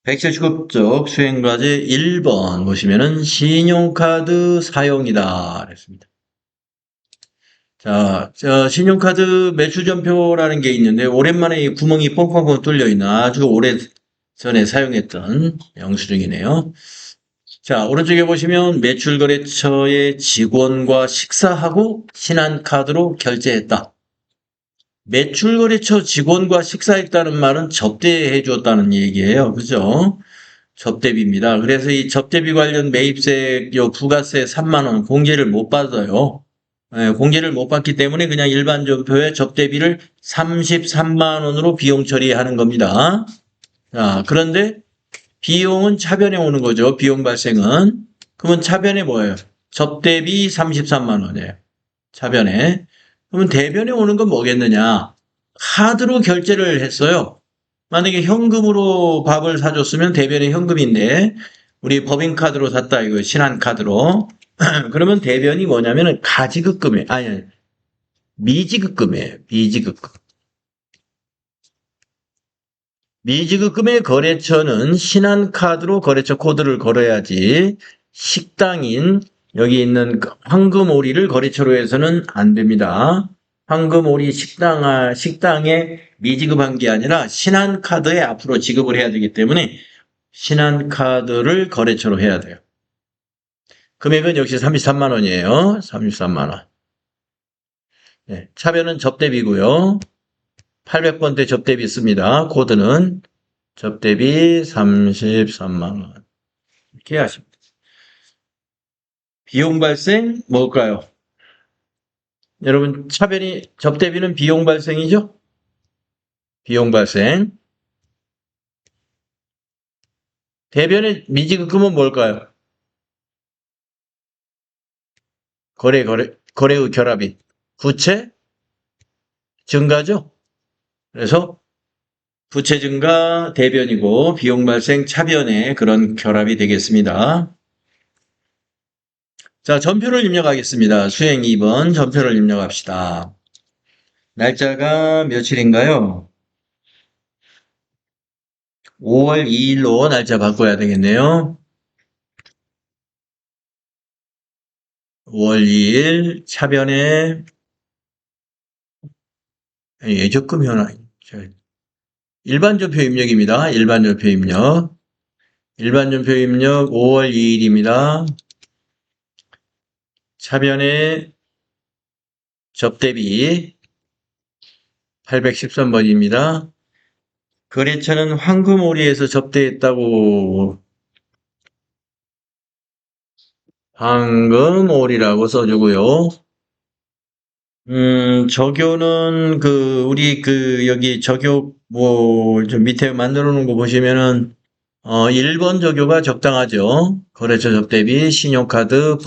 179쪽 수행과제 1번 보시면은 신용카드 사용이다. 그랬습니다. 자, 신용카드 매출전표라는 게 있는데, 오랜만에 이 구멍이 뻥뻥뻥 뚫려 있는 아주 오래 전에 사용했던 영수증이네요. 자, 오른쪽에 보시면 매출거래처의 직원과 식사하고 신한카드로 결제했다. 매출거래처 직원과 식사했다는 말은 접대해 주었다는 얘기예요. 그죠? 접대비입니다. 그래서 이 접대비 관련 매입세, 부가세 3만 원 공제를 못 받아요. 공제를 못 받기 때문에 그냥 일반 전표에 접대비를 33만 원으로 비용 처리하는 겁니다. 자, 그런데 비용은 차변에 오는 거죠. 비용 발생은. 그러면 차변에 뭐예요? 접대비 33만 원이에요. 차변에. 그러면 대변에 오는 건 뭐겠느냐? 카드로 결제를 했어요. 만약에 현금으로 밥을 사줬으면 대변에 현금인데 우리 법인카드로 샀다 이거 신한카드로 그러면 대변이 뭐냐면은 가지급금이에요. 아니 미지급금이에요. 미지급금. 미지급금의 거래처는 신한카드로 거래처 코드를 걸어야지 식당인 여기 있는 황금오리를 거래처로 해서는 안 됩니다. 황금오리 식당에 미지급한 게 아니라 신한카드에 앞으로 지급을 해야 되기 때문에 신한카드를 거래처로 해야 돼요. 금액은 역시 33만 원이에요. 33만 원. 네, 차변은 접대비고요. 800번대 접대비 있습니다. 코드는 접대비 33만 원. 이렇게 하십니다. 비용 발생 뭘까요? 여러분 접대비는 비용 발생이죠? 비용 발생. 대변의 미지급금은 뭘까요? 거래의 결합이 부채 증가죠? 그래서 부채 증가 대변이고 비용 발생 차변의 그런 결합이 되겠습니다. 자, 전표를 입력하겠습니다. 수행 2번 전표를 입력합시다. 날짜가 며칠인가요? 5월 2일로 날짜 바꿔야 되겠네요. 5월 2일 차변에 예적금 현황 일반 전표 입력입니다. 일반 전표 입력 5월 2일입니다. 차변에 접대비 813번입니다. 거래처는 황금오리에서 접대했다고 황금오리라고 써주고요. 적요는 우리 여기 적요 좀 밑에 만들어 놓은 거 보시면은 1번 적요가 적당하죠. 거래처 접대비 신용카드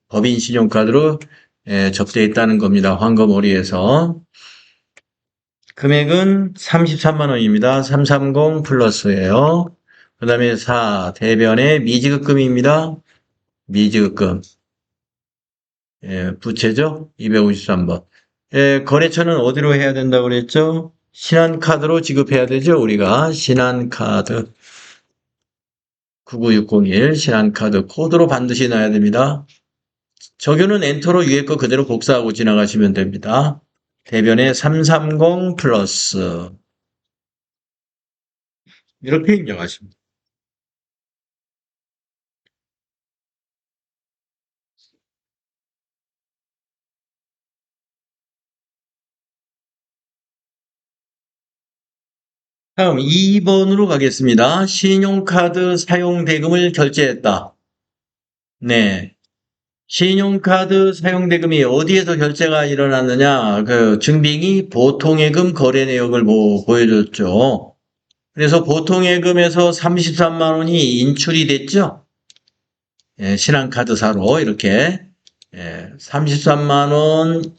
법인 신용카드로 접대했다는 겁니다. 황금오리에서. 금액은 33만 원입니다. 330 플러스예요. 그 다음에 4 대변의 미지급금입니다. 미지급금. 부채죠? 253번. 거래처는 어디로 해야 된다고 그랬죠? 신한카드로 지급해야 되죠? 우리가 신한카드 99601 신한카드 코드로 반드시 넣어야 됩니다. 적용은 엔터로 위에 거 그대로 복사하고 지나가시면 됩니다. 대변에 330 플러스 이렇게 입력하십니다. 다음 2번으로 가겠습니다. 신용카드 사용대금을 결제했다. 네. 신용카드 사용대금이 어디에서 결제가 일어났느냐? 증빙이 보통예금 거래 내역을 보여줬죠. 그래서 보통예금에서 33만 원이 인출이 됐죠. 신한카드사로 이렇게 33만 원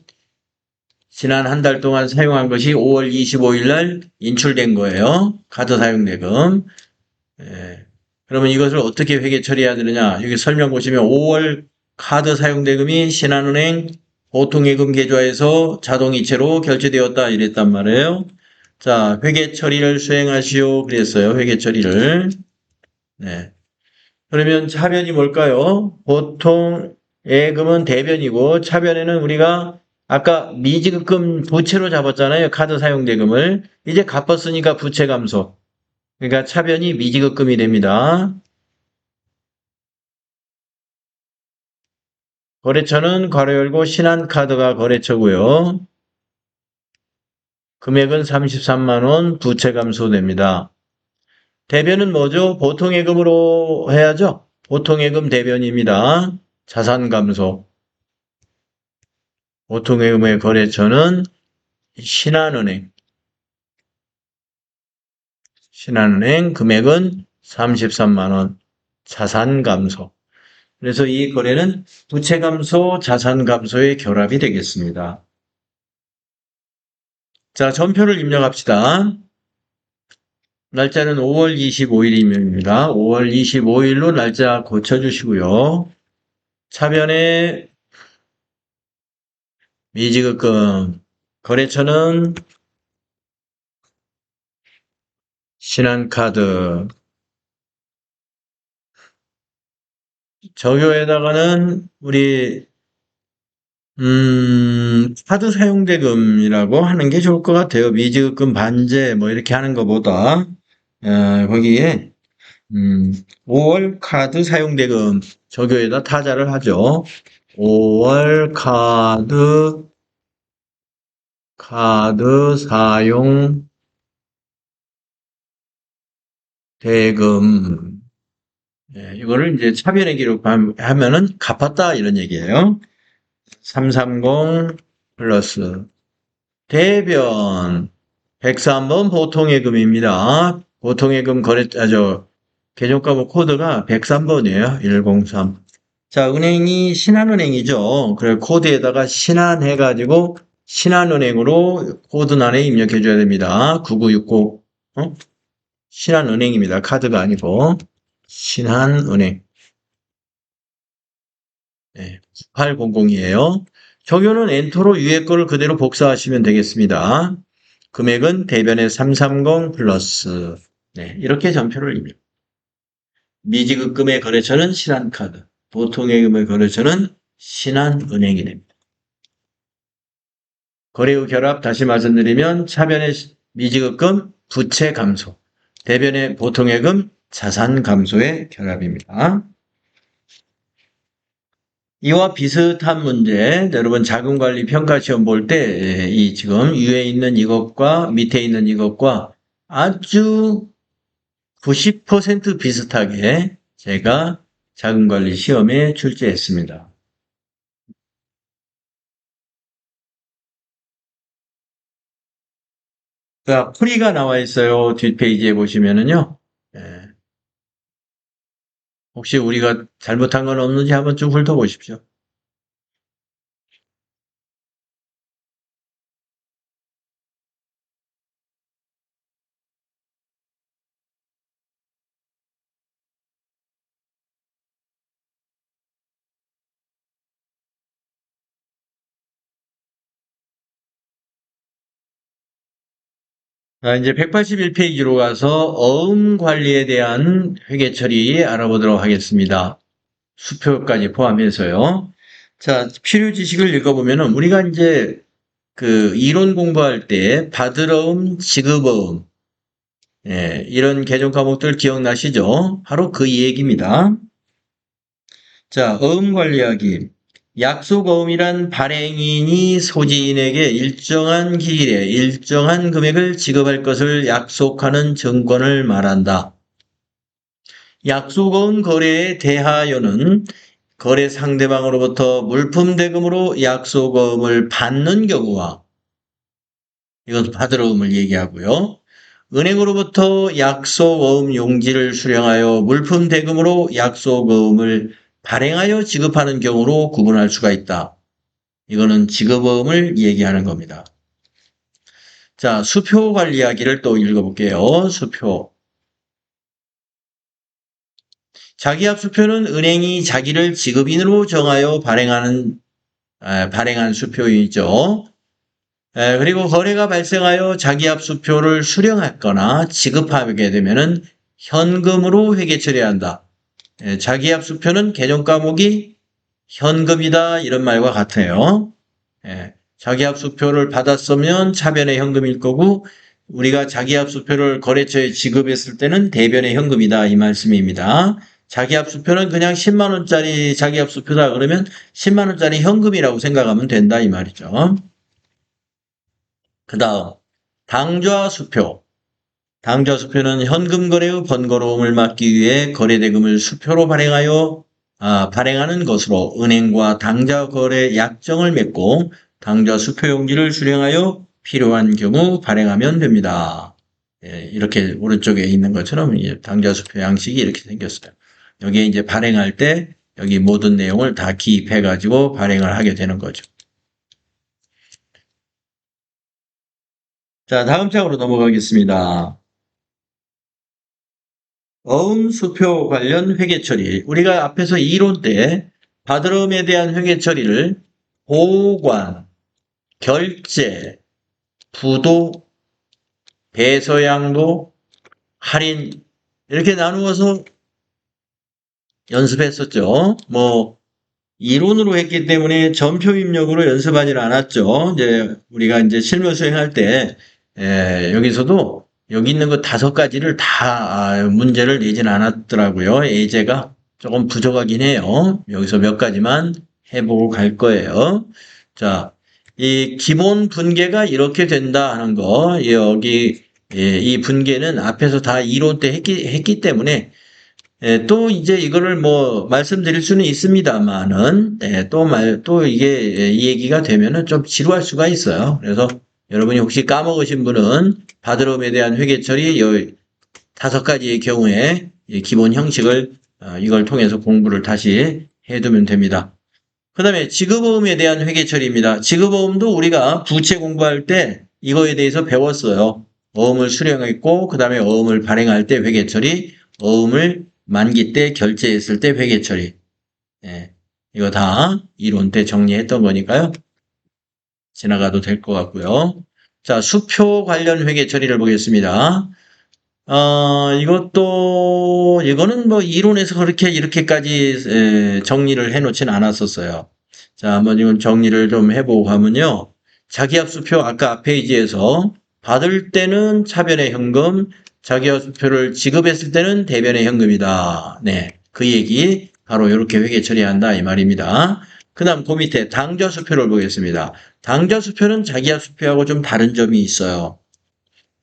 지난 한 달 동안 사용한 것이 5월 25일 날 인출된 거예요. 카드 사용대금. 그러면 이것을 어떻게 회계 처리해야 되느냐? 여기 설명 보시면 5월 카드 사용대금이 신한은행 보통예금 계좌에서 자동이체로 결제되었다 이랬단 말이에요. 자, 회계 처리를 수행하시오. 그랬어요. 회계 처리를. 네. 그러면 차변이 뭘까요? 보통 예금은 대변이고 차변에는 우리가 아까 미지급금 부채로 잡았잖아요. 카드 사용 대금을. 이제 갚았으니까 부채 감소. 그러니까 차변이 미지급금이 됩니다. 거래처는 괄호 열고 신한카드가 거래처고요. 금액은 33만 원, 부채 감소됩니다. 대변은 뭐죠? 보통예금으로 해야죠. 보통예금 대변입니다. 자산 감소. 보통예금의 거래처는 신한은행. 신한은행 금액은 33만 원. 자산 감소. 그래서 이 거래는 부채 감소, 자산 감소의 결합이 되겠습니다. 자, 전표를 입력합시다. 날짜는 5월 25일입니다. 5월 25일로 날짜 고쳐주시고요. 차변에 미지급금 거래처는 신한카드 적요에다가는 우리 카드 사용대금이라고 하는 게 좋을 것 같아요. 미지급금 반제 뭐 이렇게 하는 것보다 거기에 5월 카드 사용대금 적요에다 타자를 하죠. 5월 카드 사용 대금. 이거를 이제 차변에 기록하면은 갚았다 이런 얘기예요. 330 플러스 대변 103번 보통예금입니다. 보통예금 계정가목 코드가 103번이에요. 103. 자, 은행이 신한은행이죠. 그래 코드에다가 신한 해가지고 신한은행으로 코드 안에 입력해 줘야 됩니다. 9969. 신한은행입니다. 카드가 아니고 신한은행. 네, 800이에요. 적용은 엔터로 위에 거를 그대로 복사하시면 되겠습니다. 금액은 대변의 330 플러스. 네, 이렇게 전표를 입력. 미지급금의 거래처는 신한카드, 보통예금의 거래처는 신한은행이 됩니다. 거래 후 결합 다시 말씀드리면 차변의 미지급금 부채 감소, 대변의 보통예금 자산 감소의 결합입니다. 이와 비슷한 문제, 여러분 자금관리 평가시험 볼 때 이 지금 위에 있는 이것과 밑에 있는 이것과 아주 90% 비슷하게 제가 자금관리 시험에 출제했습니다. 자, 풀이가 나와 있어요. 뒷페이지에 보시면은요. 예, 혹시 우리가 잘못한 건 없는지 한번 쭉 훑어보십시오. 자, 이제 181페이지로 가서 어음 관리에 대한 회계 처리 알아보도록 하겠습니다. 수표까지 포함해서요. 자, 필요 지식을 읽어보면은 우리가 이제 그 이론 공부할 때 받으러움, 지급어음, 이런 개정 과목들 기억나시죠? 바로 그 얘기입니다. 자, 어음 관리하기. 약속어음이란 발행인이 소지인에게 일정한 기일에 일정한 금액을 지급할 것을 약속하는 증권을 말한다. 약속어음 거래에 대하여는 거래 상대방으로부터 물품 대금으로 약속어음을 받는 경우와 이것은 받으러음을 얘기하고요. 은행으로부터 약속어음 용지를 수령하여 물품 대금으로 약속어음을 발행하여 지급하는 경우로 구분할 수가 있다. 이거는 지급어음을 얘기하는 겁니다. 자, 수표 관리하기를 또 읽어볼게요. 수표. 자기압 수표는 은행이 자기를 지급인으로 정하여 발행한 수표이죠. 그리고 거래가 발생하여 자기합수표를 수령하거나 지급하게 되면은 현금으로 회계 처리한다. 자기합수표는 개정 과목이 현금이다 이런 말과 같아요. 자기합수표를 받았으면 차변의 현금일 거고 우리가 자기합수표를 거래처에 지급했을 때는 대변의 현금이다 이 말씀입니다. 자기합수표는 그냥 10만 원짜리 자기합수표다 그러면 10만 원짜리 현금이라고 생각하면 된다 이 말이죠. 그 다음 당좌수표. 당좌수표는 현금 거래의 번거로움을 막기 위해 거래대금을 수표로 발행하는 것으로 은행과 당좌 거래 약정을 맺고 당좌 수표용지를 수령하여 필요한 경우 발행하면 됩니다. 이렇게 오른쪽에 있는 것처럼 당좌 수표 양식이 이렇게 생겼어요. 여기에 이제 발행할 때 여기 모든 내용을 다 기입해 가지고 발행을 하게 되는 거죠. 자, 다음 장으로 넘어가겠습니다. 어음수표 관련 회계 처리. 우리가 앞에서 이론 때 받으름에 대한 회계 처리를 보관, 결제, 부도, 배서양도, 할인 이렇게 나누어서 연습했었죠. 뭐 이론으로 했기 때문에 전표 입력으로 연습하지는 않았죠. 이제 우리가 이제 실무 수행할 때 여기서도 여기 있는 거 5가지를 다 문제를 내진 않았더라고요. 예제가 조금 부족하긴 해요. 여기서 몇 가지만 해보고 갈 거예요. 자, 이 기본 분계가 이렇게 된다 하는 거 여기 이 분계는 앞에서 다 이론 때 했기 때문에 또 이제 이거를 뭐 말씀드릴 수는 있습니다만은 또 이게 이 얘기가 되면은 좀 지루할 수가 있어요. 그래서 여러분이 혹시 까먹으신 분은 받으름에 대한 회계 처리 5가지의 경우에 기본 형식을 이걸 통해서 공부를 다시 해두면 됩니다. 그 다음에 지급어음에 대한 회계 처리입니다. 지급어음도 우리가 부채 공부할 때 이거에 대해서 배웠어요. 어음을 수령했고 그 다음에 어음을 발행할 때 회계 처리, 어음을 만기 때 결제했을 때 회계 처리. 이거 다 이론 때 정리했던 거니까요. 지나가도 될 것 같고요. 자, 수표 관련 회계 처리를 보겠습니다. 이거는 뭐 이론에서 그렇게 이렇게까지 정리를 해놓진 않았었어요. 자, 한번 이건 정리를 좀 해보고 가면요. 자기합수표 아까 앞 페이지에서 받을 때는 차변의 현금, 자기합수표를 지급했을 때는 대변의 현금이다. 네, 그 얘기 바로 이렇게 회계 처리한다 이 말입니다. 그 다음 그 밑에 당좌수표를 보겠습니다. 당좌수표는 자기합수표하고 좀 다른 점이 있어요.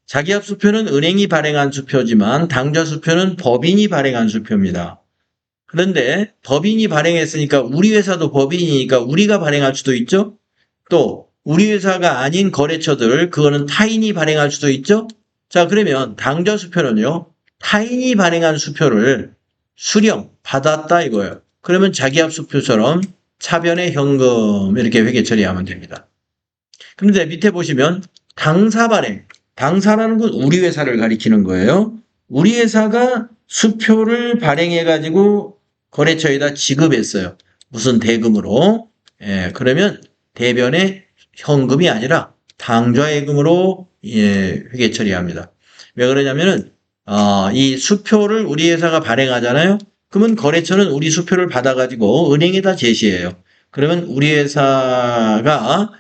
자기합수표는 은행이 발행한 수표지만 당좌수표는 법인이 발행한 수표입니다. 그런데 법인이 발행했으니까 우리 회사도 법인이니까 우리가 발행할 수도 있죠. 또 우리 회사가 아닌 거래처들 그거는 타인이 발행할 수도 있죠. 자, 그러면 당좌수표는요. 타인이 발행한 수표를 수령 받았다 이거예요. 그러면 자기합수표처럼 차변의 현금 이렇게 회계 처리하면 됩니다. 그런데 밑에 보시면 당사 발행. 당사라는 건 우리 회사를 가리키는 거예요. 우리 회사가 수표를 발행해가지고 거래처에다 지급했어요. 무슨 대금으로. 그러면 대변의 현금이 아니라 당좌예금으로 회계 처리합니다. 왜 그러냐면은 이 수표를 우리 회사가 발행하잖아요. 그러면 거래처는 우리 수표를 받아가지고 은행에다 제시해요. 그러면 우리 회사가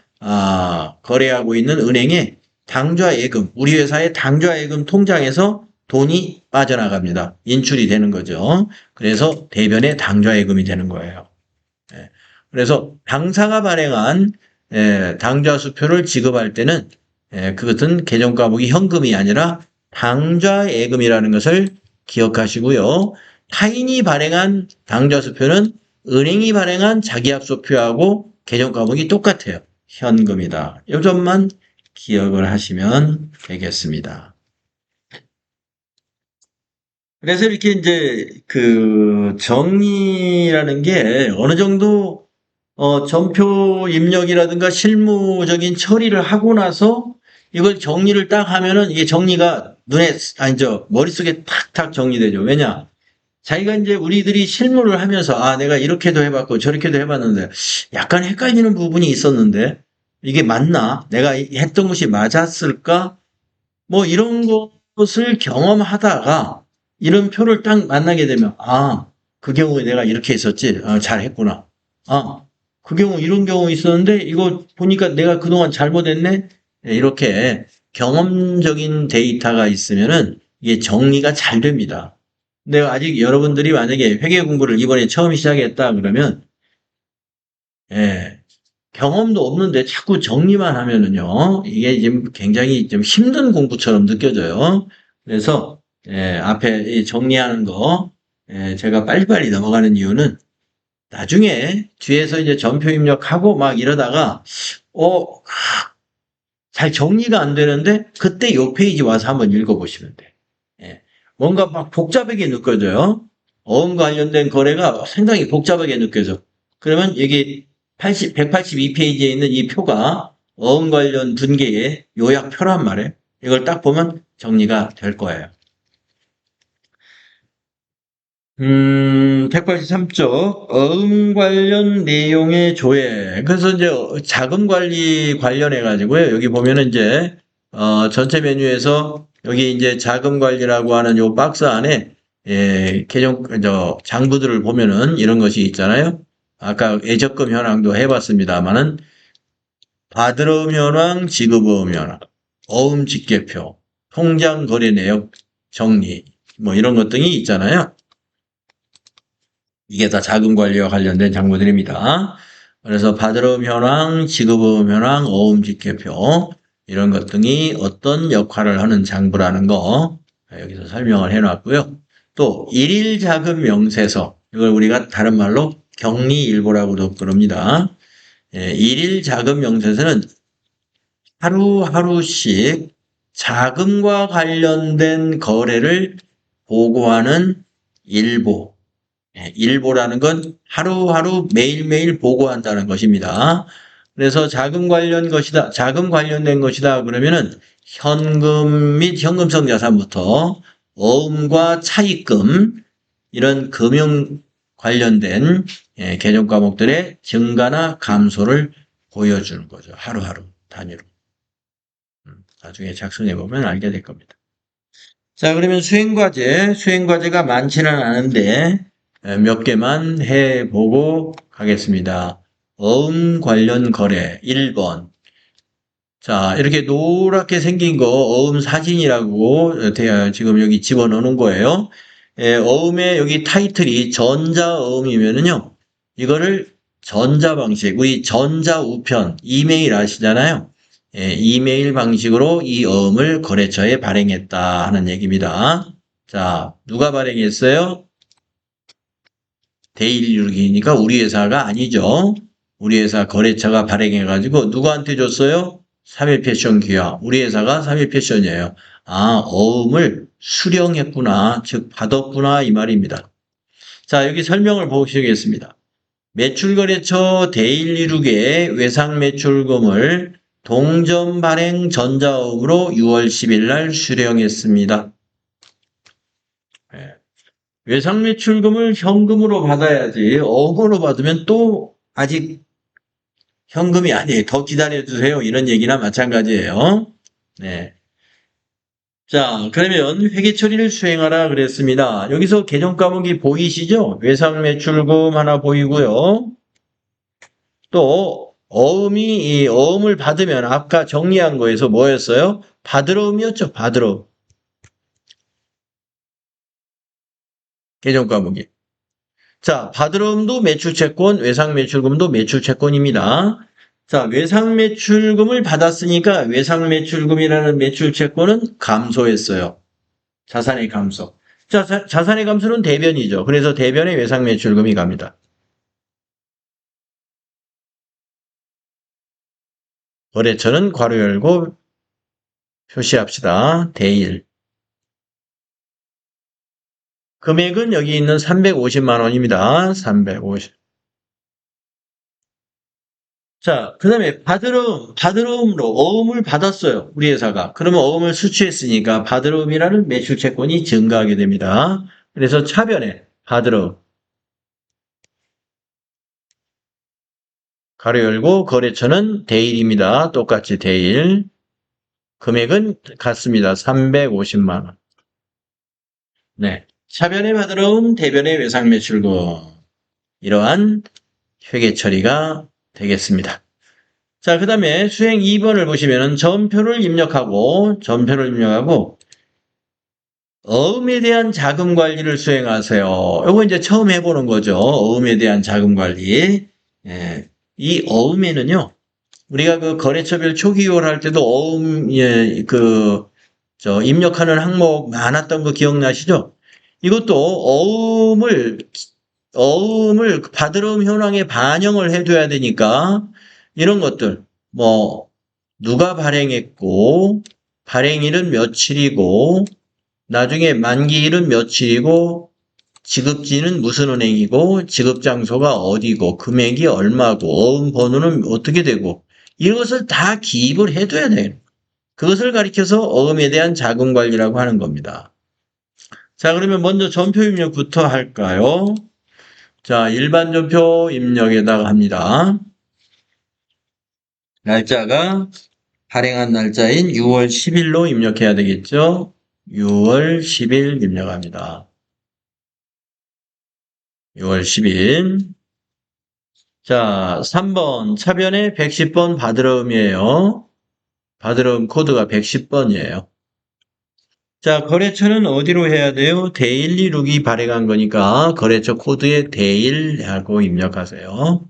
거래하고 있는 은행에 당좌예금, 우리 회사의 당좌예금 통장에서 돈이 빠져나갑니다. 인출이 되는 거죠. 그래서 대변의 당좌예금이 되는 거예요. 그래서 당사가 발행한 당좌수표를 지급할 때는 그것은 개정 과목이 현금이 아니라 당좌예금이라는 것을 기억하시고요. 타인이 발행한 당좌수표는 은행이 발행한 자기합수표하고 개정 과목이 똑같아요. 현금이다. 이 점만 기억을 하시면 되겠습니다. 그래서 이렇게 이제 그 정리라는 게 어느 정도 전표 입력이라든가 실무적인 처리를 하고 나서 이걸 정리를 딱 하면은 이게 정리가 머릿속에 탁탁 정리되죠. 왜냐? 자기가 이제 우리들이 실무를 하면서 내가 이렇게도 해봤고 저렇게도 해봤는데 약간 헷갈리는 부분이 있었는데 이게 맞나? 내가 했던 것이 맞았을까? 뭐 이런 것을 경험하다가 이런 표를 딱 만나게 되면 아, 그 경우에 내가 이렇게 했었지. 잘했구나. 아, 그 경우 이런 경우 있었는데 이거 보니까 내가 그동안 잘못했네. 네, 이렇게 경험적인 데이터가 있으면은 이게 정리가 잘 됩니다. 근데 아직 여러분들이 만약에 회계 공부를 이번에 처음 시작했다 그러면 예, 경험도 없는데 자꾸 정리만 하면은요, 이게 지금 굉장히 좀 힘든 공부처럼 느껴져요. 그래서, 앞에 이 정리하는 거, 제가 빨리빨리 넘어가는 이유는 나중에 뒤에서 이제 전표 입력하고 막 이러다가, 어, 잘 정리가 안 되는데, 그때 요 페이지 와서 한번 읽어보시면 돼. 예. 뭔가 막 복잡하게 느껴져요. 어음 관련된 거래가 상당히 복잡하게 느껴져. 그러면 여기 182페이지에 있는 이 표가 어음 관련 분계의 요약표란 말이에요. 이걸 딱 보면 정리가 될 거예요. 183쪽, 어음 관련 내용의 조회. 그래서 이제 자금 관리 관련해가지고요. 여기 보면은 이제, 전체 메뉴에서 여기 이제 자금 관리라고 하는 요 박스 안에, 장부들을 보면은 이런 것이 있잖아요. 아까 예적금 현황도 해봤습니다만은, 받으러음 현황, 지급어음 현황, 어음 직계표, 통장 거래 내역 정리, 뭐 이런 것 등이 있잖아요. 이게 다 자금 관리와 관련된 장부들입니다. 그래서 받으러음 현황, 지급어음 현황, 어음 직계표 이런 것 등이 어떤 역할을 하는 장부라는 거 여기서 설명을 해놨고요. 또 일일 자금 명세서 이걸 우리가 다른 말로 격리일보라고도 부릅니다. 일일 자금 명세서는 하루하루씩 자금과 관련된 거래를 보고하는 일보. 일보라는 건 하루하루 매일매일 보고한다는 것입니다. 그래서 자금 관련 것이다, 자금 관련된 것이다 그러면은 현금 및 현금성 자산부터 어음과 차입금 이런 금융 관련된 개정 과목들의 증가나 감소를 보여주는 거죠. 하루하루 단위로. 나중에 작성해 보면 알게 될 겁니다. 자, 그러면 수행과제가 많지는 않은데 몇 개만 해보고 가겠습니다. 어음 관련 거래 1번. 자, 이렇게 노랗게 생긴 거 어음 사진이라고 지금 여기 집어넣는 거예요. 어음의 여기 타이틀이 전자어음이면은요, 이거를 전자 방식, 우리 전자우편, 이메일 아시잖아요. 이메일 방식으로 이 어음을 거래처에 발행했다 하는 얘기입니다. 자, 누가 발행했어요? 대일유기니까 우리 회사가 아니죠. 우리 회사 거래처가 발행해가지고 누구한테 줬어요? 3일 패션 기아. 우리 회사가 3일 패션이에요. 아, 어음을 수령했구나. 즉, 받았구나. 이 말입니다. 자, 여기 설명을 보시겠습니다. 매출거래처 대일이룩의 외상매출금을 동전 발행 전자어음으로 6월 10일 날 수령했습니다. 외상매출금을 현금으로 받아야지 어음으로 받으면 또 아직 현금이 아니에요. 더 기다려주세요. 이런 얘기나 마찬가지예요. 네. 자, 그러면 회계 처리를 수행하라 그랬습니다. 여기서 개정 과목이 보이시죠? 외상매출금 하나 보이고요. 또 어음이 이 어음을 받으면 아까 정리한 거에서 뭐였어요? 받으러음이었죠. 받으러 개정 과목이. 자, 받으러음도 매출채권, 외상매출금도 매출채권입니다. 자, 외상매출금을 받았으니까 외상매출금이라는 매출채권은 감소했어요. 자산의 감소. 자, 자산의 감소는 대변이죠. 그래서 대변에 외상매출금이 갑니다. 거래처는 괄호 열고 표시합시다. 대일. 금액은 여기 있는 350만 원입니다. 350. 자, 그 다음에 받으러음으로 어음을 받았어요. 우리 회사가. 그러면 어음을 수취했으니까 받으러음이라는 매출 채권이 증가하게 됩니다. 그래서 차변에 받으러음. 가로 열고 거래처는 대일입니다. 똑같이 대일. 금액은 같습니다. 350만 원. 네. 차변의 받으러움, 대변의 외상 매출금. 이러한 회계 처리가 되겠습니다. 자, 그 다음에 수행 2번을 보시면은 전표를 입력하고 어음에 대한 자금 관리를 수행하세요. 이거 이제 처음 해보는 거죠. 어음에 대한 자금 관리. 예. 이 어음에는요, 우리가 그 거래처별 초기 이월 할 때도 어음, 예, 입력하는 항목 많았던 거 기억나시죠? 이것도 어음을 받으러움 현황에 반영을 해둬야 되니까, 이런 것들, 뭐, 누가 발행했고, 발행일은 며칠이고, 나중에 만기일은 며칠이고, 지급지는 무슨 은행이고, 지급 장소가 어디고, 금액이 얼마고, 어음 번호는 어떻게 되고, 이것을 다 기입을 해둬야 돼요. 그것을 가리켜서 어음에 대한 자금 관리라고 하는 겁니다. 자, 그러면 먼저 전표 입력부터 할까요? 자, 일반 전표 입력에다가 합니다. 날짜가 발행한 날짜인 6월 10일로 입력해야 되겠죠? 6월 10일 입력합니다. 6월 10일. 자, 3번 차변에 110번 받으러음이에요. 받으러음 코드가 110번이에요. 자, 거래처는 어디로 해야 돼요? 대126이 발행한 거니까 거래처 코드에 대1하고 입력하세요.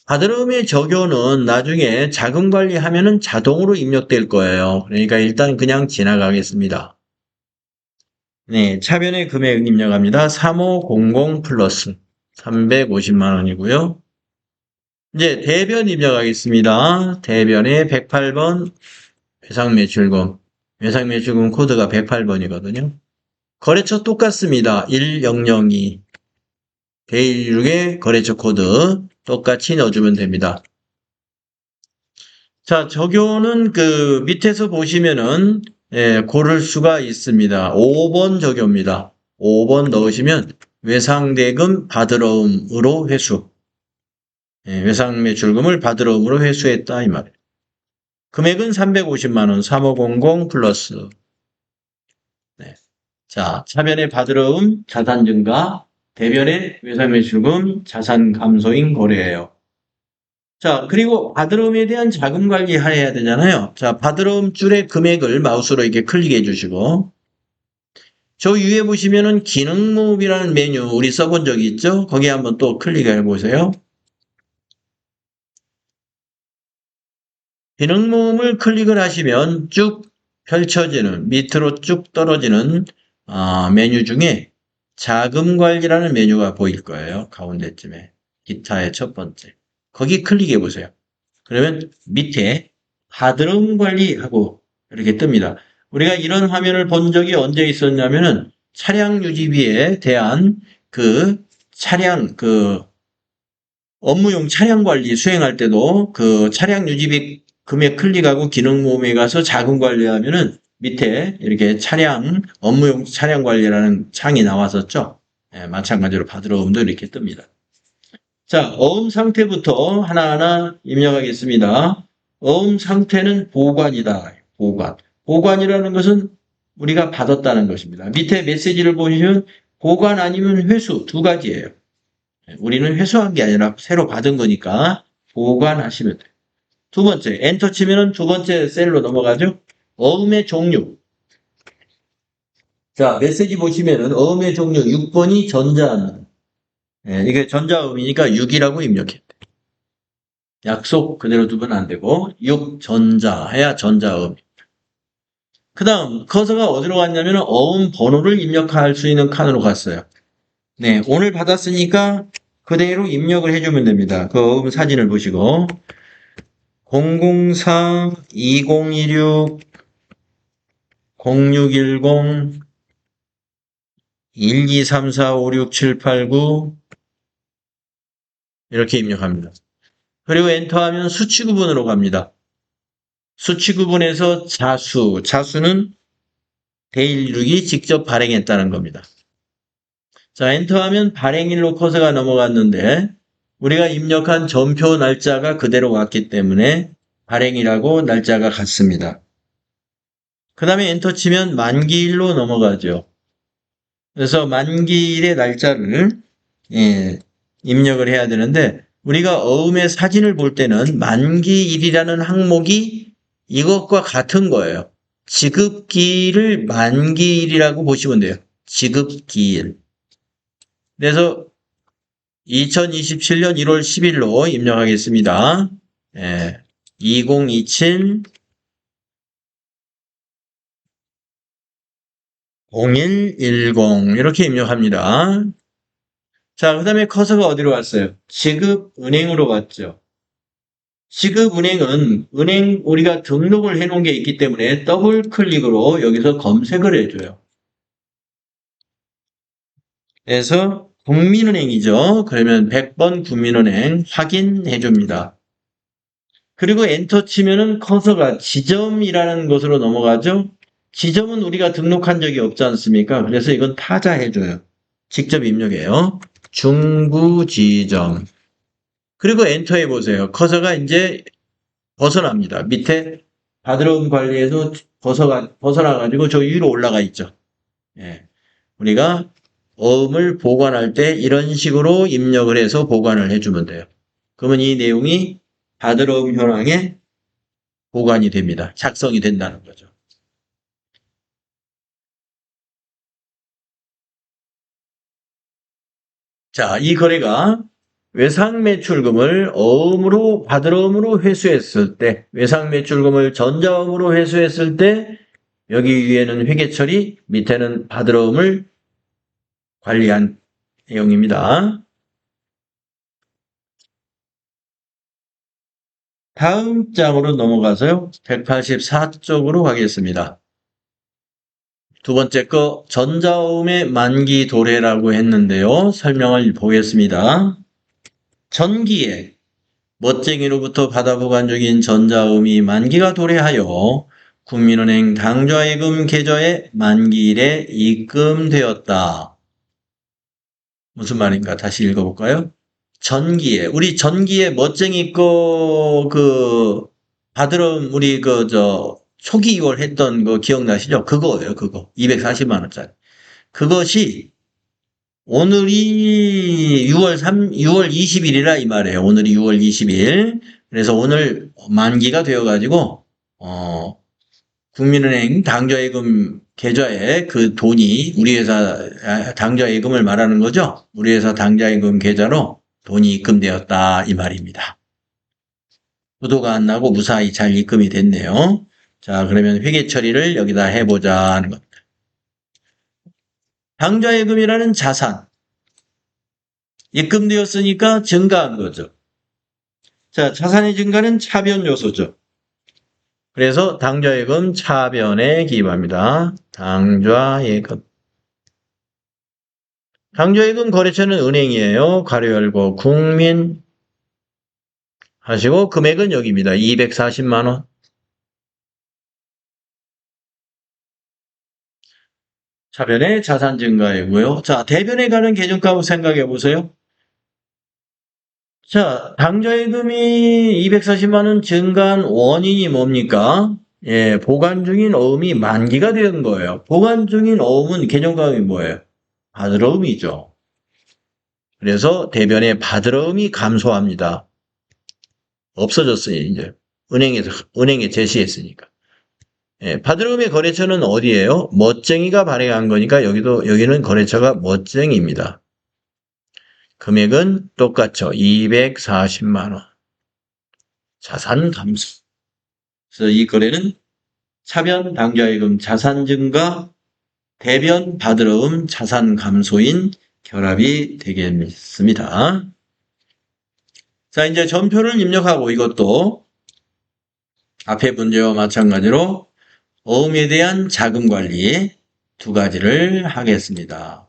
받으러음의 적용은 나중에 자금 관리하면은 자동으로 입력될 거예요. 그러니까 일단 그냥 지나가겠습니다. 네, 차변의 금액 입력합니다. 3500 플러스 350만 원이고요. 이제 대변 입력하겠습니다. 대변의 108번 외상매출금. 외상매출금 코드가 108번이거든요. 거래처 똑같습니다. 1002. 대16의 거래처 코드 똑같이 넣어주면 됩니다. 자, 적용은 그 밑에서 보시면은 고를 수가 있습니다. 5번 적용입니다. 5번 넣으시면 외상대금 받으러움으로 회수. 외상매출금을 받으러움으로 회수했다 이 말이에요. 금액은 350만 원, 3500 플러스. 네. 자, 차변의 받으러움 자산 증가, 대변의 외상매출금 자산 감소인 거래예요. 자, 그리고 받으러움에 대한 자금 관리 해야 되잖아요. 자, 받으러움 줄의 금액을 마우스로 이렇게 클릭해 주시고, 저 위에 보시면은 기능 모음이라는 메뉴 우리 써본 적이 있죠? 거기 한번 또 클릭해 보세요. 기능 모음을 클릭을 하시면 쭉 펼쳐지는, 밑으로 쭉 떨어지는 메뉴 중에 자금 관리라는 메뉴가 보일 거예요. 가운데쯤에. 기타의 첫 번째. 거기 클릭해 보세요. 그러면 밑에 받으러움 관리하고 이렇게 뜹니다. 우리가 이런 화면을 본 적이 언제 있었냐면은 차량 유지비에 대한 그 차량 업무용 차량 관리 수행할 때도 그 차량 유지비 금액 클릭하고 기능 모음에 가서 자금 관리하면은 밑에 이렇게 업무용 차량 관리라는 창이 나왔었죠. 마찬가지로 받으러움도 이렇게 뜹니다. 자, 어음 상태부터 하나하나 입력하겠습니다. 어음 상태는 보관이다. 보관. 보관이라는 것은 우리가 받았다는 것입니다. 밑에 메시지를 보시면 보관 아니면 회수 두 가지예요. 우리는 회수한 게 아니라 새로 받은 거니까 보관하시면 돼요. 두 번째, 엔터 치면은 두 번째 셀로 넘어가죠. 어음의 종류. 자, 메시지 보시면은 어음의 종류 6번이 전자음. 이게 전자음이니까 6이라고 입력해요. 약속 그대로 두면 안 되고 6 전자 해야 전자음. 그 다음 커서가 어디로 갔냐면 어음 번호를 입력할 수 있는 칸으로 갔어요. 네, 오늘 받았으니까 그대로 입력을 해주면 됩니다. 그 어음 사진을 보시고 004 2016 0610 12345678 9 이렇게 입력합니다. 그리고 엔터하면 수치 구분으로 갑니다. 수치 구분에서 자수는 대16이 직접 발행했다는 겁니다. 자, 엔터하면 발행일로 커서가 넘어갔는데 우리가 입력한 전표 날짜가 그대로 왔기 때문에 발행이라고 날짜가 같습니다. 그 다음에 엔터 치면 만기일로 넘어가죠. 그래서 만기일의 날짜를 입력을 해야 되는데 우리가 어음의 사진을 볼 때는 만기일이라는 항목이 이것과 같은 거예요. 지급기일을 만기일이라고 보시면 돼요. 지급기일. 그래서 2027년 1월 10일로 입력하겠습니다. 2027 0110 이렇게 입력합니다. 자, 그 다음에 커서가 어디로 왔어요? 지급은행으로 왔죠. 지급은행은 은행 우리가 등록을 해놓은 게 있기 때문에 더블 클릭으로 여기서 검색을 해줘요. 그래서 국민은행이죠. 그러면 100번 국민은행 확인해 줍니다. 그리고 엔터 치면은 커서가 지점이라는 것으로 넘어가죠. 지점은 우리가 등록한 적이 없지 않습니까? 그래서 이건 타자 해줘요. 직접 입력해요. 중부지점. 그리고 엔터 해보세요. 커서가 이제 벗어납니다. 밑에 바드러움 관리에서 벗어나가지고 저 위로 올라가 있죠. 예. 우리가 어음을 보관할 때 이런 식으로 입력을 해서 보관을 해주면 돼요. 그러면 이 내용이 바드러움 현황에 보관이 됩니다. 작성이 된다는 거죠. 자, 이 거래가 외상매출금을 어음으로 바드러움으로 회수했을 때, 외상매출금을 전자음으로 회수했을 때 여기 위에는 회계처리, 밑에는 바드러움을 관리한 내용입니다. 다음 장으로 넘어가서요. 184쪽으로 가겠습니다. 두 번째 거 전자음의 만기 도래라고 했는데요. 설명을 보겠습니다. 전기에 멋쟁이로부터 받아 보관 중인 전자음이 만기가 도래하여 국민은행 당좌예금 계좌에 만기일에 입금되었다. 무슨 말인가 다시 읽어볼까요? 전기에 우리 전기에 멋쟁이 거 받으러 우리 초기 이월했던 거 기억나시죠? 그거예요. 그거 240만 원짜리. 그것이 오늘이 6월 20일이라 이 말이에요. 오늘이 6월 20일. 그래서 오늘 만기가 되어가지고 국민은행 당좌예금 계좌에 그 돈이 우리 회사 당좌예금을 말하는 거죠. 우리 회사 당좌예금 계좌로 돈이 입금되었다 이 말입니다. 부도가 안 나고 무사히 잘 입금이 됐네요. 자, 그러면 회계 처리를 여기다 해보자 하는 겁니다. 당좌예금이라는 자산 입금되었으니까 증가한 거죠. 자, 자산의 증가는 차변 요소죠. 그래서 당좌예금 차변에 기입합니다. 당좌예금. 당좌예금 거래처는 은행이에요. 가로 열고 국민 하시고 금액은 여기입니다. 240만 원. 차변에 자산 증가이고요. 자, 대변에 가는 계정값을 생각해 보세요. 자, 당좌예금이 240만 원 증가한 원인이 뭡니까? 예, 보관 중인 어음이 만기가 된 거예요. 보관 중인 어음은 계정값이 뭐예요? 바드러움이죠. 그래서 대변에 바드러움이 감소합니다. 없어졌어요, 이제. 은행에 제시했으니까. 예, 바드러움의 거래처는 어디예요? 멋쟁이가 발행한 거니까 여기는 거래처가 멋쟁이입니다. 금액은 똑같죠. 240만 원. 자산 감소. 그래서 이 거래는 차변 당좌예금 자산 증가, 대변 바드러움 자산 감소인 결합이 되겠습니다. 자, 이제 전표를 입력하고 이것도 앞에 문제와 마찬가지로 어음에 대한 자금 관리 두 가지를 하겠습니다.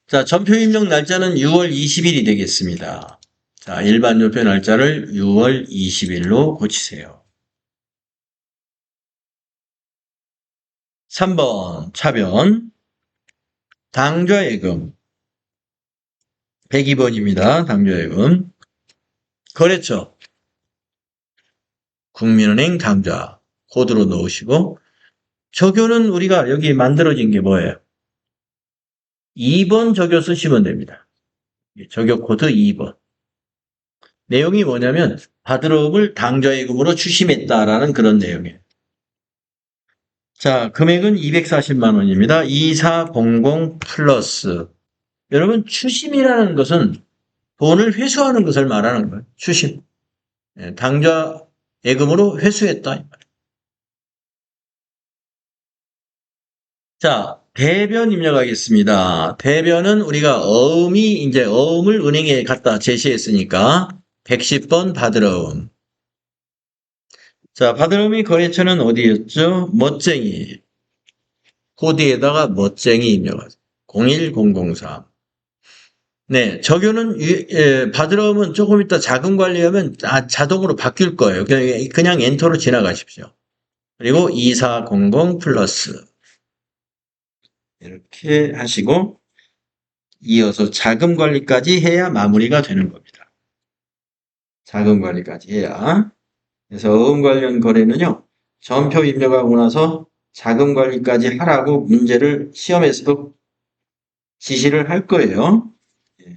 자, 전표 입력 날짜는 6월 20일이 되겠습니다. 자, 일반 전표 날짜를 6월 20일로 고치세요. 3번 차변 당좌예금 102번입니다. 당좌예금 거래처, 국민은행 당좌 코드로 넣으시고, 적요는 우리가 여기 만들어진 게 뭐예요? 2번 적요 쓰시면 됩니다. 적요 코드 2번. 내용이 뭐냐면 받으러움을 당좌예금으로 추심했다라는 그런 내용이에요. 자, 금액은 240만 원입니다. 2400 플러스. 여러분, 추심이라는 것은 돈을 회수하는 것을 말하는 거예요. 추심. 당좌예금으로 회수했다. 자, 대변 입력하겠습니다. 대변은 우리가 이제 어음을 은행에 갖다 제시했으니까 110번 받으러움. 자, 받으러움이 거래처는 어디였죠? 멋쟁이. 코드에다가 멋쟁이 입력하세요. 01003. 네, 적요는 받으러움은 조금 이따 자금 관리하면 자동으로 바뀔 거예요. 그냥 엔터로 지나가십시오. 그리고 2400 플러스. 이렇게 하시고 이어서 자금 관리까지 해야 마무리가 되는 겁니다. 자금 관리까지 해야. 그래서 어음 관련 거래는요. 전표 입력하고 나서 자금 관리까지 하라고 문제를 시험에서도 지시를 할 거예요.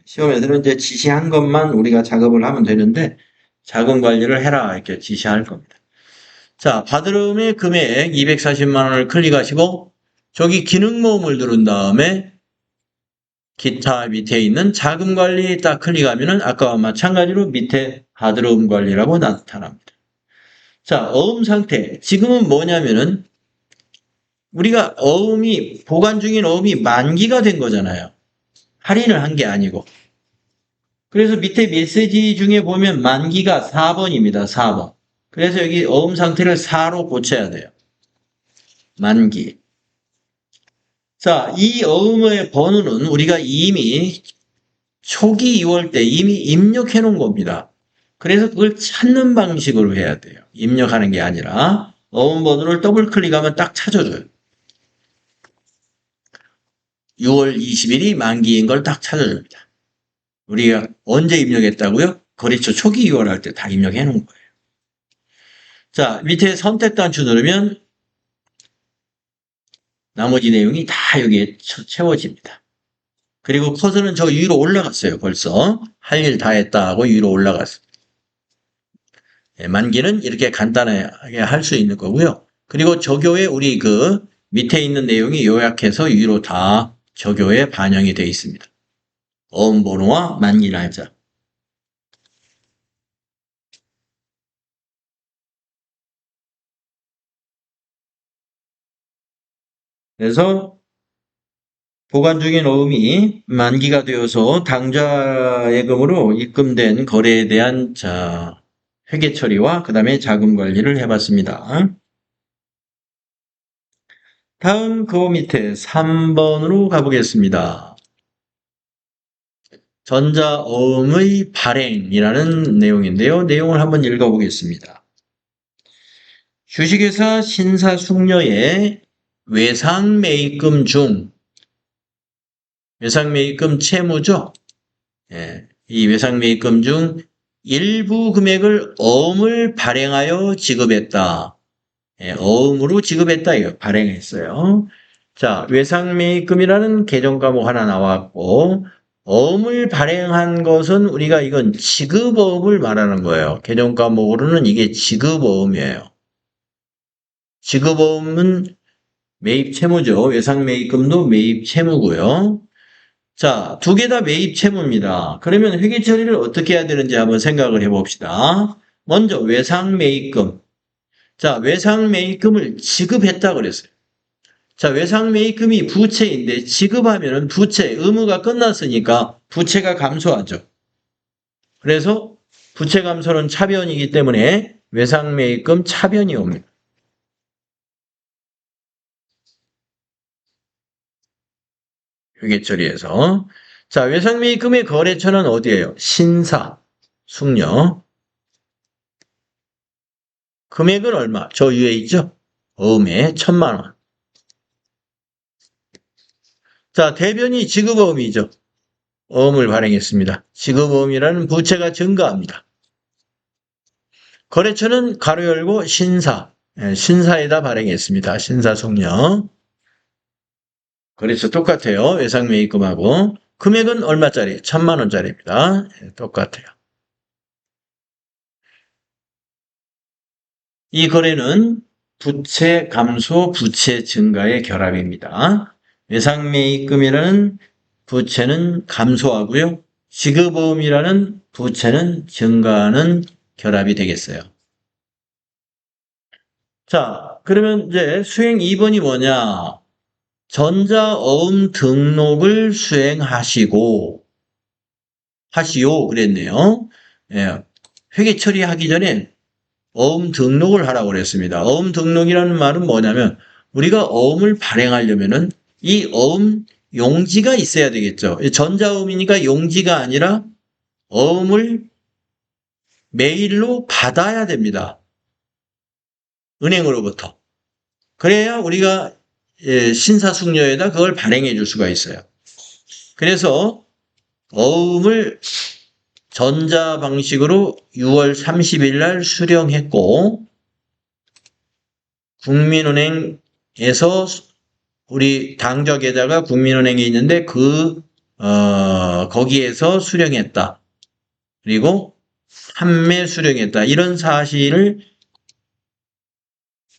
시험에서는 이제 지시한 것만 우리가 작업을 하면 되는데 자금 관리를 해라 이렇게 지시할 겁니다. 자, 받으러움의 금액 240만 원을 클릭하시고 저기 기능 모음을 누른 다음에 기타 밑에 있는 자금 관리 딱 클릭하면은 아까와 마찬가지로 밑에 받으러움 관리라고 나타납니다. 자, 어음 상태. 지금은 뭐냐면은 우리가 보관 중인 어음이 만기가 된 거잖아요. 할인을 한 게 아니고. 그래서 밑에 메시지 중에 보면 만기가 4번입니다. 4번. 그래서 여기 어음 상태를 4로 고쳐야 돼요. 만기. 자, 이 어음의 번호는 우리가 이미 초기 2월 때 이미 입력해 놓은 겁니다. 그래서 그걸 찾는 방식으로 해야 돼요. 입력하는 게 아니라 어음 번호를 더블 클릭하면 딱 찾아줘요. 6월 20일이 만기인 걸 딱 찾아줍니다. 우리가 언제 입력했다고요? 거래처 초기 2월 할 때 다 입력해 놓은 거예요. 자, 밑에 선택 단추 누르면 나머지 내용이 다 여기에 채워집니다. 그리고 커서는 저 위로 올라갔어요. 벌써 할 일 다 했다 하고 위로 올라갔어요. 만기는 이렇게 간단하게 할 수 있는 거고요. 그리고 적요에 우리 그 밑에 있는 내용이 요약해서 위로 다 적요에 반영이 되어 있습니다. 어음 번호와 만기 날짜. 그래서 보관 중인 어음이 만기가 되어서 당좌예금으로 입금된 거래에 대한 회계 처리와 그 다음에 자금 관리를 해봤습니다. 다음 그 밑에 3번으로 가보겠습니다. 전자어음의 발행이라는 내용인데요. 내용을 한번 읽어보겠습니다. 주식회사 신사숙녀의 외상매입금 중 외상매입금 채무죠. 이 외상매입금 중 일부 금액을 어음을 발행하여 지급했다. 어음으로 지급했다. 이거 발행했어요. 자, 외상매입금이라는 계정 과목 하나 나왔고 어음을 발행한 것은 우리가 이건 지급어음을 말하는 거예요. 계정 과목으로는 이게 지급어음이에요. 지급어음은 매입 채무죠. 외상매입금도 매입 채무고요. 자, 두 개 다 매입 채무입니다. 그러면 회계 처리를 어떻게 해야 되는지 한번 생각을 해봅시다. 먼저 외상매입금. 자, 외상매입금을 지급했다 그랬어요. 자, 외상매입금이 부채인데 지급하면은 부채, 의무가 끝났으니까 부채가 감소하죠. 그래서 부채 감소는 차변이기 때문에 외상매입금 차변이 옵니다. 회계 처리에서. 자, 외상매입금의 거래처는 어디예요? 신사, 숙녀. 금액은 얼마? 저 위에 있죠? 어음에 1,000만 원. 자, 대변이 지급어음이죠. 어음을 발행했습니다. 지급어음이라는 부채가 증가합니다. 거래처는 가로 열고 신사. 예, 신사에다 발행했습니다. 신사숙녀. 거래처 똑같아요. 외상매입금하고. 금액은 얼마짜리? 1,000만 원짜리입니다. 예, 똑같아요. 이 거래는 부채 감소, 부채 증가의 결합입니다. 외상매입금이라는 부채는 감소하고요. 지급보험이라는 부채는 증가하는 결합이 되겠어요. 자, 그러면 이제 수행 2번이 뭐냐? 전자어음 등록을 수행하시오 그랬네요. 예, 회계 처리하기 전에 어음 등록을 하라고 그랬습니다. 어음 등록이라는 말은 뭐냐면 우리가 어음을 발행하려면은 이 어음 용지가 있어야 되겠죠. 전자어음이니까 용지가 아니라 어음을 메일로 받아야 됩니다. 은행으로부터. 그래야 우리가 신사숙녀에다 그걸 발행해 줄 수가 있어요. 그래서 어음을 전자 방식으로 6월 30일 날 수령했고 국민은행에서 우리 당좌 계좌가 국민은행에 있는데 거기에서 수령했다. 그리고 판매 수령했다. 이런 사실을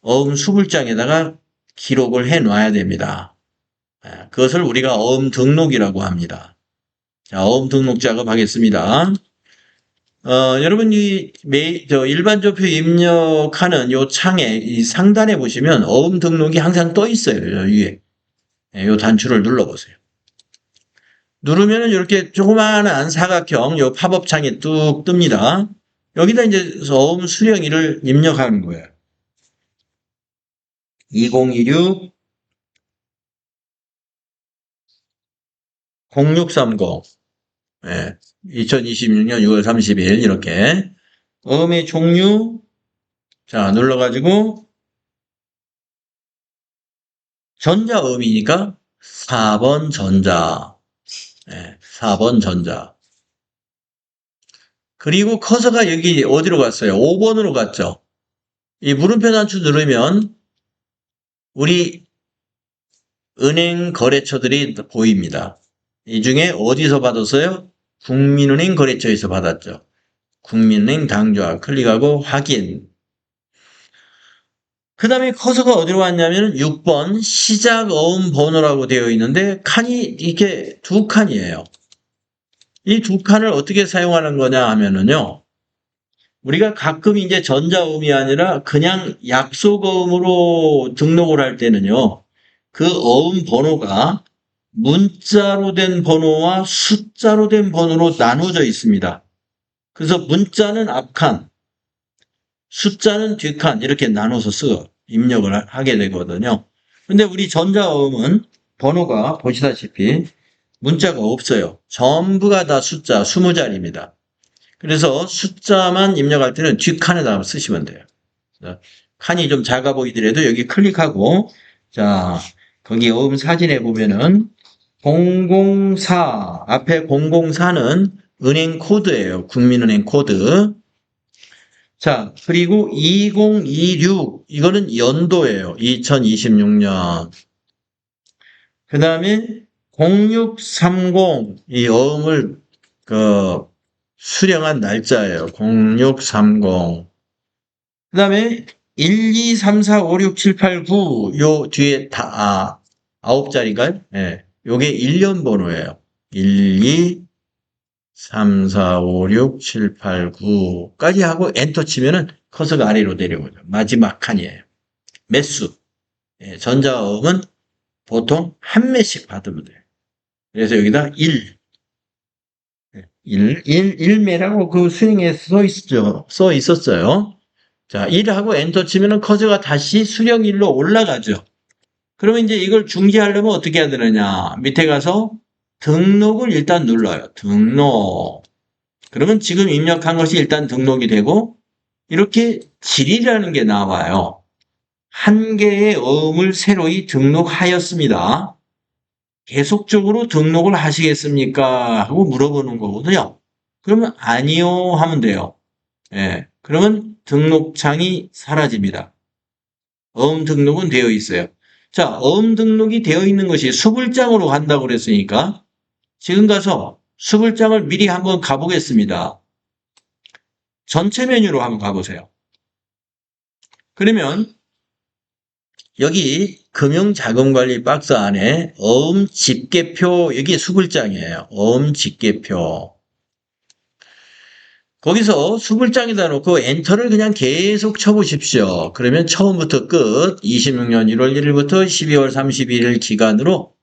어음 수불장에다가 기록을 해 놔야 됩니다. 그것을 우리가 어음 등록이라고 합니다. 자, 어음 등록 작업하겠습니다. 여러분, 일반조표 입력하는 요 창에, 이 상단에 보시면 어음 등록이 항상 떠 있어요. 위에. 요 단추를 눌러보세요. 누르면은 이렇게 조그마한 사각형 요 팝업 창이 뚝 뜹니다. 여기다 이제 어음 수령일을 입력하는 거예요. 2016 0630 2026년 6월 30일 이렇게 어음의 종류 자 눌러가지고 전자음이니까 4번 전자 4번 전자 그리고 커서가 여기 어디로 갔어요? 5번으로 갔죠. 이 물음표 단추 누르면 우리 은행 거래처들이 보입니다. 이 중에 어디서 받았어요? 국민은행 거래처에서 받았죠. 국민은행 당좌 클릭하고 확인. 그 다음에 커서가 어디로 왔냐면 6번 시작 어음 번호라고 되어 있는데 칸이 이게 두 칸이에요. 이 두 칸을 어떻게 사용하는 거냐 하면은요. 우리가 가끔 이제 전자음이 아니라 그냥 약속음으로 등록을 할 때는요. 그 어음 번호가 문자로 된 번호와 숫자로 된 번호로 나눠져 있습니다. 그래서 문자는 앞칸, 숫자는 뒷칸 이렇게 나눠서 입력을 하게 되거든요. 근데 우리 전자음은 번호가 보시다시피 문자가 없어요. 전부가 다 숫자 20자리입니다. 그래서 숫자만 입력할 때는 뒷칸에다 쓰시면 돼요. 칸이 좀 작아 보이더라도 여기 클릭하고 자 거기 어음 사진에 보면은 004 앞에 004는 은행 코드예요. 국민은행 코드. 자 그리고 2026 이거는 연도예요. 2026년. 그 다음에 0630 이 어음을 수령한 날짜예요. 0630. 그 다음에 1, 2, 3, 4, 5, 6, 7, 8, 9, 요 뒤에 다, 9자리인가요? 예. 요게 1년 번호예요. 1, 2, 3, 4, 5, 6, 7, 8, 9까지 하고 엔터 치면은 커서가 아래로 내려오죠. 마지막 칸이에요. 매수. 예, 전자음은 보통 한 매씩 받으면 돼요. 그래서 여기다 1. 1매라고 그 수행에 써 있었어요. 자, 1하고 엔터 치면은 커서가 다시 수령일로 올라가죠. 그러면 이제 이걸 중지하려면 어떻게 해야 되느냐. 밑에 가서 등록을 일단 눌러요. 등록. 그러면 지금 입력한 것이 일단 등록이 되고, 이렇게 질이라는 게 나와요. 한 개의 어음을 새로이 등록하였습니다. 계속적으로 등록을 하시겠습니까? 하고 물어보는 거거든요. 그러면 아니요 하면 돼요. 예. 그러면 등록창이 사라집니다. 어음 등록은 되어 있어요. 자, 어음 등록이 되어 있는 것이 수불장으로 간다고 그랬으니까 지금 가서 수불장을 미리 한번 가보겠습니다. 전체 메뉴로 한번 가보세요. 그러면 여기 금융자금관리 박스 안에 어음 집계표, 여기 수불장이에요. 어음 집계표. 거기서 수불장에다 놓고 엔터를 그냥 계속 쳐보십시오. 그러면 처음부터 끝 26년 1월 1일부터 12월 31일 기간으로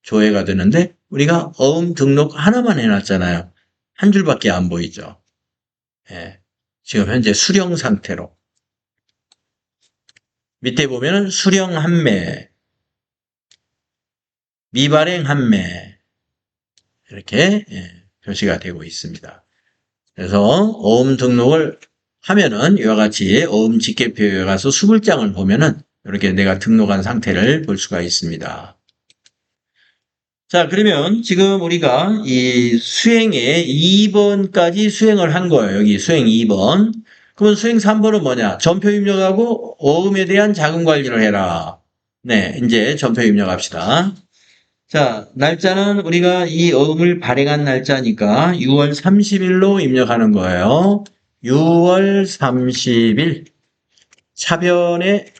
조회가 되는데 우리가 어음 등록 하나만 해놨잖아요. 한 줄밖에 안 보이죠. 예. 지금 현재 수령 상태로. 밑에 보면은 수령 한매, 미발행 한매 이렇게 표시가 되고 있습니다. 그래서 어음 등록을 하면은 이와 같이 어음 집계표에 가서 수불장을 보면은 이렇게 내가 등록한 상태를 볼 수가 있습니다. 자, 그러면 지금 우리가 이 수행에 2번까지 수행을 한 거예요. 여기 수행 2번. 그러면 수행 3번은 뭐냐? 전표 입력하고 어음에 대한 자금 관리를 해라. 네, 이제 전표 입력합시다. 자, 날짜는 우리가 이 어음을 발행한 날짜니까 6월 30일로 입력하는 거예요. 6월 30일. 차변의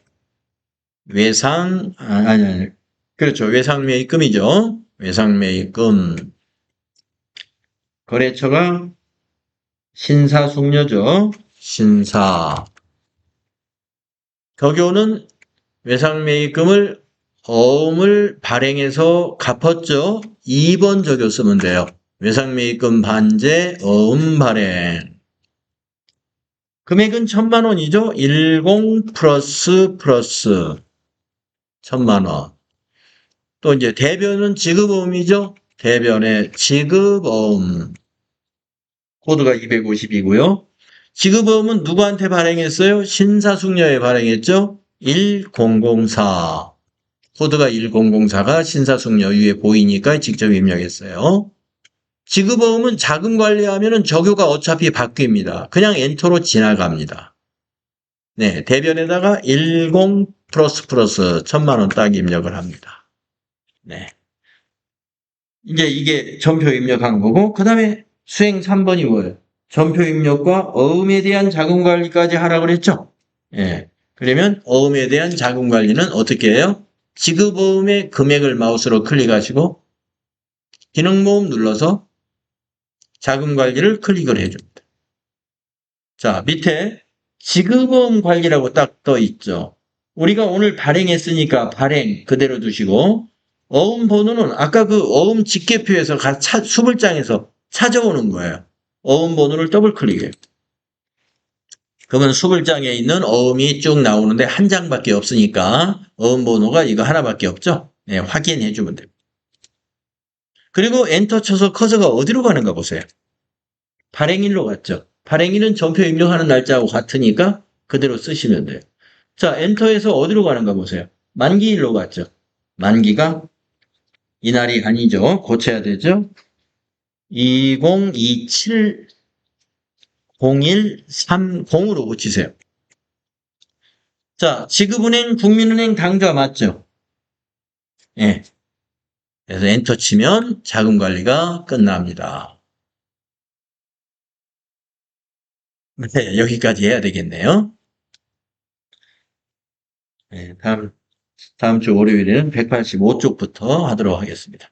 아니. 그렇죠. 외상매입금이죠. 외상매입금. 거래처가 신사숙녀죠. 신사. 적요는 외상매입금을 어음을 발행해서 갚았죠. 2번 적요 쓰면 돼요. 외상매입금 반제 어음 발행. 금액은 1,000만 원이죠. 10 플러스 1,000만 원. 또 이제 대변은 지급어음이죠. 대변의 지급어음. 코드가 250이고요. 지급어음은 누구한테 발행했어요? 신사숙녀에 발행했죠. 1004. 코드가 1004가 신사숙녀 위에 보이니까 직접 입력했어요. 지급어음은 자금 관리하면은 적요가 어차피 바뀝니다. 그냥 엔터로 지나갑니다. 네, 대변에다가 10 플러스 1,000만 원 딱 입력을 합니다. 네. 이제 이게 전표 입력한 거고, 그 다음에 수행 3번이 뭐예요? 전표 입력과 어음에 대한 자금 관리까지 하라고 그랬죠? 예. 그러면 어음에 대한 자금 관리는 어떻게 해요? 지급어음의 금액을 마우스로 클릭하시고 기능모음 눌러서 자금 관리를 클릭을 해줍니다. 자, 밑에 지급어음 관리라고 딱 떠 있죠. 우리가 오늘 발행했으니까 발행 그대로 두시고 어음 번호는 아까 그 어음 집계표에서 수불장에서 찾아오는 거예요. 어음 번호를 더블 클릭해요. 그러면 수불장에 있는 어음이 쭉 나오는데 한 장밖에 없으니까 어음 번호가 이거 하나밖에 없죠. 네, 확인해 주면 됩니다. 그리고 엔터 쳐서 커서가 어디로 가는가 보세요. 발행일로 갔죠. 발행일은 전표 입력하는 날짜하고 같으니까 그대로 쓰시면 돼요. 자, 엔터에서 어디로 가는가 보세요. 만기일로 갔죠. 만기가 이날이 아니죠. 고쳐야 되죠. 2027 0130으로 고치세요. 자, 지급은행, 국민은행 당좌 맞죠? 예. 네. 그래서 엔터 치면 자금 관리가 끝납니다. 네, 여기까지 해야 되겠네요. 네, 다음 주 월요일에는 185쪽부터 하도록 하겠습니다.